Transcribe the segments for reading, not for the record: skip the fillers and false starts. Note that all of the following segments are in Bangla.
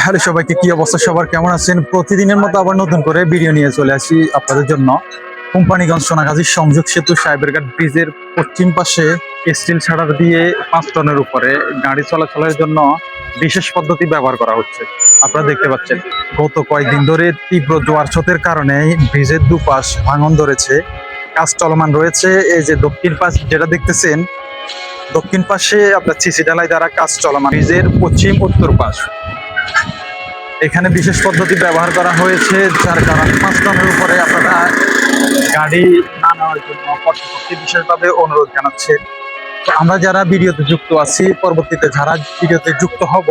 হ্যালো সবাইকে, কি অবস্থা? সবার কেমন আছেন? প্রতিদিনের মতো আবার নতুন করে ভিডিও নিয়ে চলে আসি আপনাদের জন্য। কোম্পানিগঞ্জ সোনাগাজীর সংযোগ সেতু সাহেবেরঘাট ব্রিজের পশ্চিম পাশে স্টিল শাটার দিয়ে 5 টনের উপরে গাড়ি চলাচলের জন্য বিশেষ পদ্ধতি ব্যবহার করা হচ্ছে। আপনারা দেখতে পাচ্ছেন, গত কয়েকদিন ধরে তীব্র জোয়ার স্রোতের কারণে ব্রিজের দুপাশ ভাঙন ধরেছে, কাজ চলমান রয়েছে। এই যে দক্ষিণ পাশ যেটা দেখতেছেন, দক্ষিণ পাশে আপনার সিসি ঢালাই দ্বারা কাজ চলমান। ব্রিজের পশ্চিম উত্তর পাশ এখানে বিশেষ পদ্ধতি ব্যবহার করা হয়েছে, যার কারণে 5 টনের উপরে আপনারা গাড়ি না নেওয়ার জন্য কর্তৃপক্ষকে বিশেষভাবে অনুরোধ জানাচ্ছে। তো আমরা যারা ভিডিওতে যুক্ত আছি, পরবর্তীতে যারা ভিডিওতে যুক্ত হব,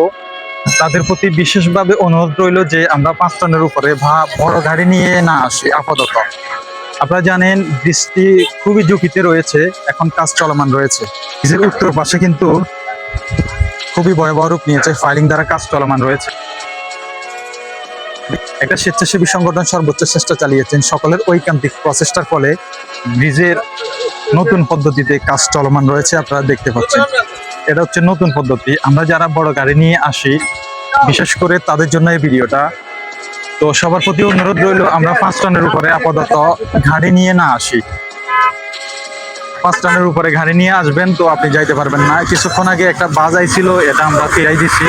তাদের প্রতি বিশেষভাবে অনুরোধ রইল যে আমরা 5 টনের উপরে বা বড় গাড়ি নিয়ে না আসি আপাতত। আপনারা জানেন বৃষ্টি খুবই ঝুঁকিতে রয়েছে, এখন কাজ চলমান রয়েছে। ব্রিজের উত্তর পাশে কিন্তু খুবই ভয়াবহ রূপ নিয়েছে, ফাইলিং দ্বারা কাজ চলমান রয়েছে। একটা স্বেচ্ছাসেবী সংগঠন সর্বোচ্চ চেষ্টা চালিয়েছেন। সকলের ঐকান্তিক প্রচেষ্টার ফলে ব্রিজের নতুন পদ্ধতিতে কাজ চলমান রয়েছে। আপনারা দেখতে পাচ্ছেন, এটা হচ্ছে নতুন পদ্ধতি। আমরা যারা বড় গাড়ি নিয়ে আসি, বিশেষ করে তাদের জন্য এই ভিডিওটা। তো সবার প্রতি অনুরোধ রইল, আমরা 5 টনের উপরে আপাতত গাড়ি নিয়ে না আসি। 5 টনের উপরে গাড়ি নিয়ে আসবেন তো আপনি যাইতে পারবেন না। কিছুক্ষণ আগে একটা বাস আইছিল, এটা আমরা ফিরাই দিছি।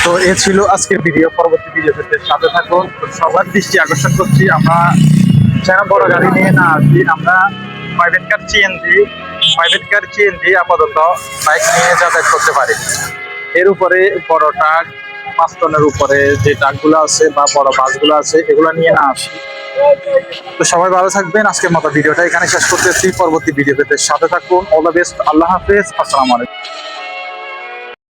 তো এ ছিল আজকের ভিডিও। পরবর্তী ভিডিও পেতে সাথে থাকুন। সবার দৃষ্টি আকর্ষণ করছি, আমরা যারা বড় গাড়ি নিয়ে না আসি, আমরা প্রাইভেট কার সিএনজি আপাতত বাইক নিয়ে যাতায়াত করতে পারি। এর উপরে বড় ট্রাক, 5 টনের উপরে যে ট্রাকগুলো আছে বা বড় বাসগুলো আছে, এগুলো নিয়ে না আসি। তো সবাই ভালো থাকবেন। আজকের মতো ভিডিওটা এখানে শেষ করতেছি। পরবর্তী ভিডিও পেতে সাথে থাকুন। All the best. আল্লাহ হাফেজ। আসসালামু আলাইকুম।